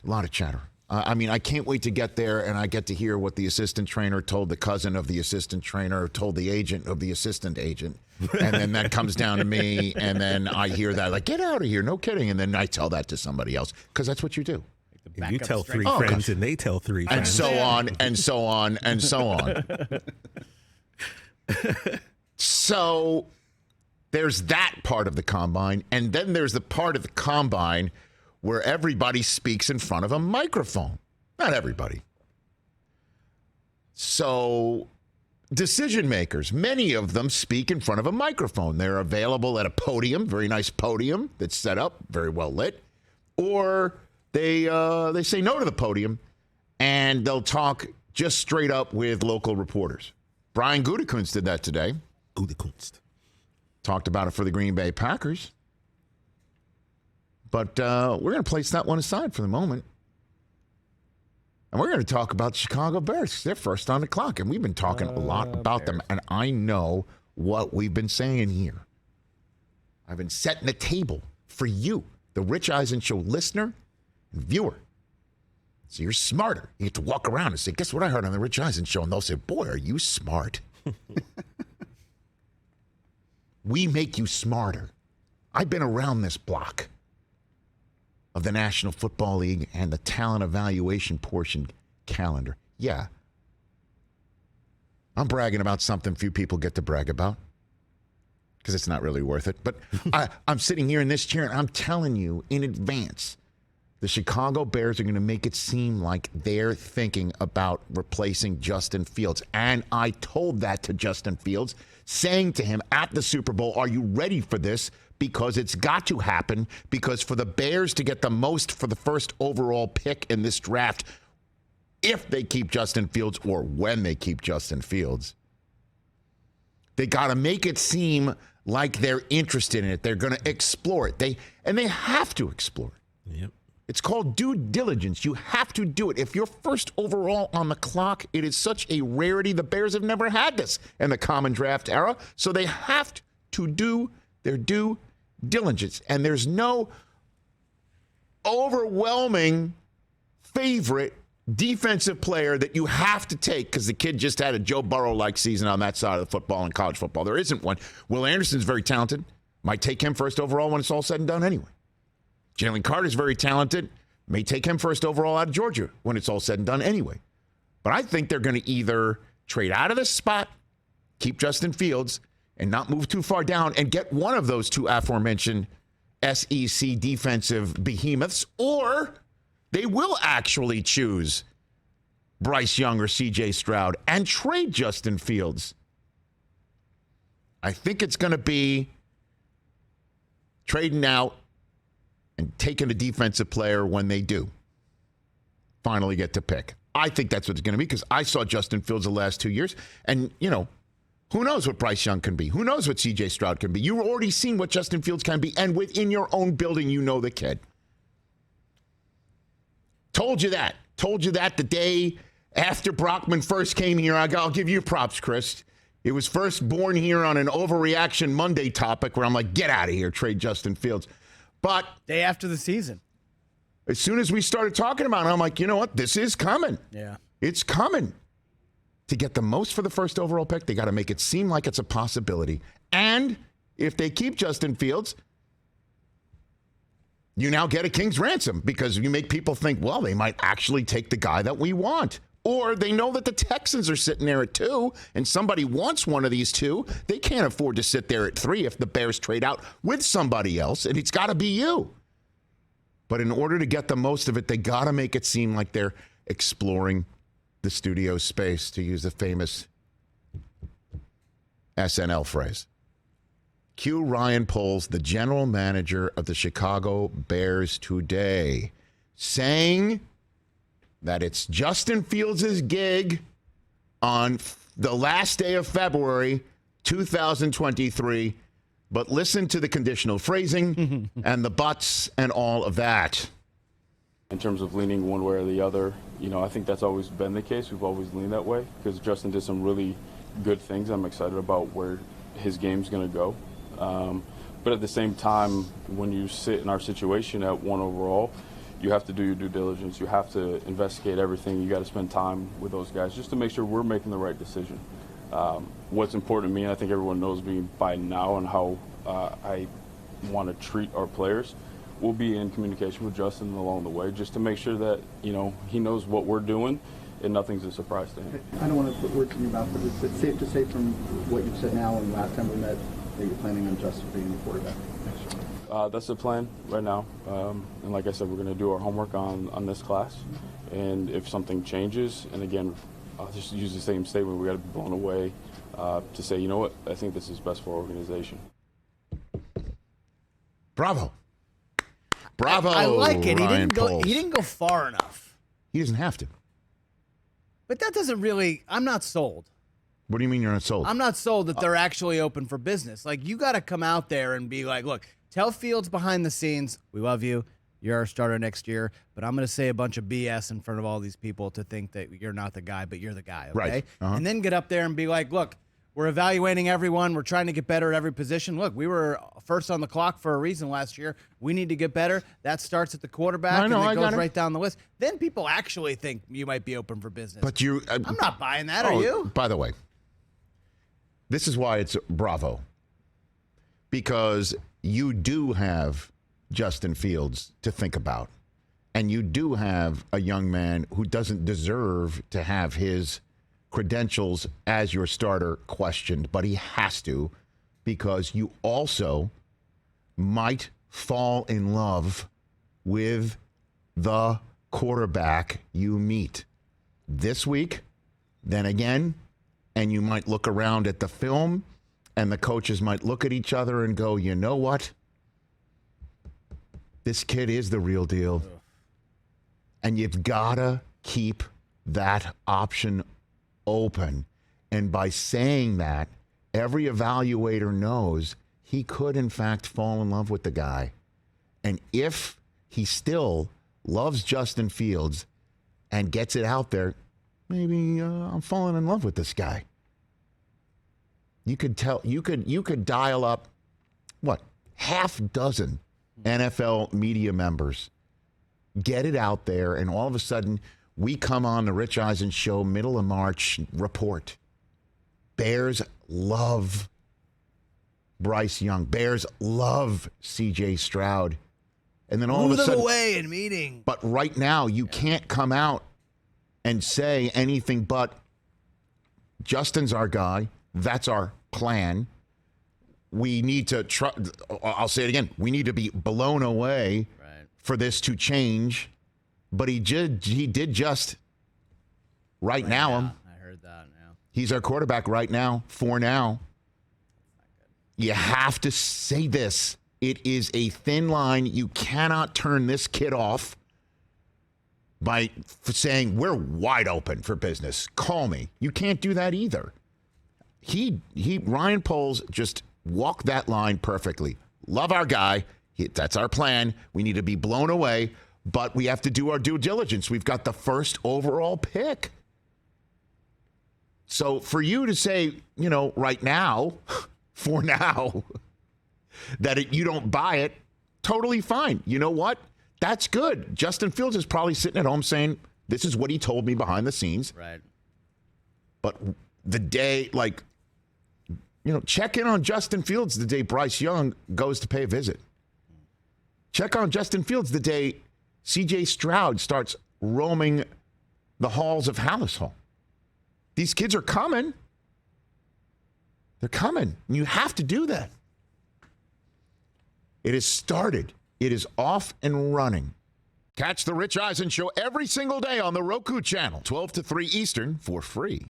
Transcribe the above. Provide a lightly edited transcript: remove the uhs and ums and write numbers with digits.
A lot of chatter. I mean, I can't wait to get there and I get to hear what the assistant trainer told the cousin of the assistant trainer, told the agent of the assistant agent. And then that comes down to me. And then I hear that, like, get out of here. No kidding. And then I tell that to somebody else because that's what you do. You tell three friends and they tell three friends. And so on and so on and so on. So there's that part of the combine. And then there's the part of the combine where everybody speaks in front of a microphone. Not everybody. So decision makers, many of them speak in front of a microphone. They're available at a podium, very nice podium that's set up, very well lit. Or they say no to the podium and they'll talk just straight up with local reporters. Brian Gutekunst did that today. Gutekunst. Talked about it for the Green Bay Packers. But we're going to place that one aside for the moment. And we're going to talk about the Chicago Bears. They're first on the clock. And we've been talking a lot about them. And I know what we've been saying here. I've been setting the table for you, the Rich Eisen Show listener and viewer. So you're smarter. You get to walk around and say, guess what I heard on the Rich Eisen Show? And they'll say, boy, are you smart. We make you smarter. I've been around this block of the National Football League and the talent evaluation portion calendar. Yeah. I'm bragging about something few people get to brag about because it's not really worth it. But I'm sitting here in this chair and I'm telling you in advance, the Chicago Bears are going to make it seem like they're thinking about replacing Justin Fields. And I told that to Justin Fields, saying to him at the Super Bowl, are you ready for this? Because it's got to happen, because for the Bears to get the most for the first overall pick in this draft, if they keep Justin Fields or when they keep Justin Fields, they got to make it seem like they're interested in it. They're going to explore it. They have to explore it. Yep. It's called due diligence. You have to do it. If you're first overall on the clock, it is such a rarity. The Bears have never had this in the common draft era, so they have to do their due diligence. And there's no overwhelming favorite defensive player that you have to take because the kid just had a Joe Burrow-like season on that side of the football in college football. There isn't one. Will Anderson's very talented. Might take him first overall when it's all said and done anyway. Jalen Carter's very talented. May take him first overall out of Georgia when it's all said and done anyway. But I think they're going to either trade out of this spot, keep Justin Fields, and not move too far down and get one of those two aforementioned SEC defensive behemoths, or they will actually choose Bryce Young or C.J. Stroud and trade Justin Fields. I think it's going to be trading out and taking a defensive player when they do finally get to pick. I think that's what it's going to be because I saw Justin Fields the last 2 years. And, you know, who knows what Bryce Young can be? Who knows what C.J. Stroud can be? You've already seen what Justin Fields can be. And within your own building, you know the kid. Told you that. Told you that the day after Brockman first came here. I'll give you props, Chris. It was first born here on an Overreaction Monday topic where I'm like, get out of here, trade Justin Fields. But day after the season, as soon as we started talking about it, I'm like, you know what? This is coming. Yeah. It's coming. To get the most for the first overall pick, they got to make it seem like it's a possibility. And if they keep Justin Fields, you now get a king's ransom because you make people think, well, they might actually take the guy that we want. Or they know that the Texans are sitting there at 2 and somebody wants one of these two. They can't afford to sit there at 3 if the Bears trade out with somebody else, and it's got to be you. But in order to get the most of it, they got to make it seem like they're exploring the studio space, to use the famous SNL phrase. Cue Ryan Poles, the general manager of the Chicago Bears today, saying that it's Justin Fields' gig on the last day of February 2023. But listen to the conditional phrasing and the buts and all of that. In terms of leaning one way or the other, you know, I think that's always been the case. We've always leaned that way because Justin did some really good things. I'm excited about where his game's going to go. But at the same time, when you sit in our situation at 1 overall, you have to do your due diligence. You have to investigate everything. You got to spend time with those guys just to make sure we're making the right decision. What's important to me, and I think everyone knows me by now, and how I want to treat our players. We'll be in communication with Justin along the way just to make sure that, he knows what we're doing and nothing's a surprise to him. I don't want to put words in your mouth, but is it safe to say from what you've said now and last time we met that you're planning on Justin being the quarterback next year? That's the plan right now. And like I said, we're going to do our homework on this class. And if something changes, and again, I'll just use the same statement, we got to be blown away to say, you know what, I think this is best for our organization. Bravo. Bravo. I like it. Ryan He didn't go far enough. He doesn't have to. But that doesn't really, I'm not sold. What do you mean you're not sold? I'm not sold that they're actually open for business. Like, you got to come out there and be like, look, tell Fields behind the scenes, we love you. You're our starter next year, but I'm going to say a bunch of BS in front of all these people to think that you're not the guy, but you're the guy, okay? Right. Uh-huh. And then get up there and be like, look, we're evaluating everyone. We're trying to get better at every position. Look, we were first on the clock for a reason last year. We need to get better. That starts at the quarterback, and it goes right down the list. Then people actually think you might be open for business. But you... I'm not buying that, are you? By the way, this is why it's bravo. Because you do have Justin Fields to think about. And you do have a young man who doesn't deserve to have his credentials as your starter questioned, but he has to, because you also might fall in love with the quarterback you meet this week, then again, and you might look around at the film and the coaches might look at each other and go, you know what? This kid is the real deal. And you've got to keep that option open. And by saying that, every evaluator knows he could, in fact, fall in love with the guy. And if he still loves Justin Fields and gets it out there, maybe I'm falling in love with this guy. You could tell, you could dial up, what, half dozen NFL media members, get it out there, and all of a sudden, we come on the Rich Eisen Show, middle of March, report. Bears love Bryce Young. Bears love C.J. Stroud. And then all of a sudden... away in meeting. But right now, you can't come out and say anything but, Justin's our guy. That's our plan. We need to... I'll say it again. We need to be blown away for this to change. But he did just right now him. I heard that now. He's our quarterback right now, for now. You have to say this. It is a thin line. You cannot turn this kid off by saying, we're wide open for business. Call me. You can't do that either. Ryan Poles just walked that line perfectly. Love our guy. That's our plan. We need to be blown away. But we have to do our due diligence. We've got the first overall pick. So for you to say, right now, for now, that you don't buy it, totally fine. You know what? That's good. Justin Fields is probably sitting at home saying, this is what he told me behind the scenes. Right. But the day, check in on Justin Fields the day Bryce Young goes to pay a visit. Check on Justin Fields the day C.J. Stroud starts roaming the halls of Hallis Hall. These kids are coming. They're coming. You have to do that. It has started. It is off and running. Catch the Rich Eisen Show every single day on the Roku channel, 12 to 3 Eastern, for free.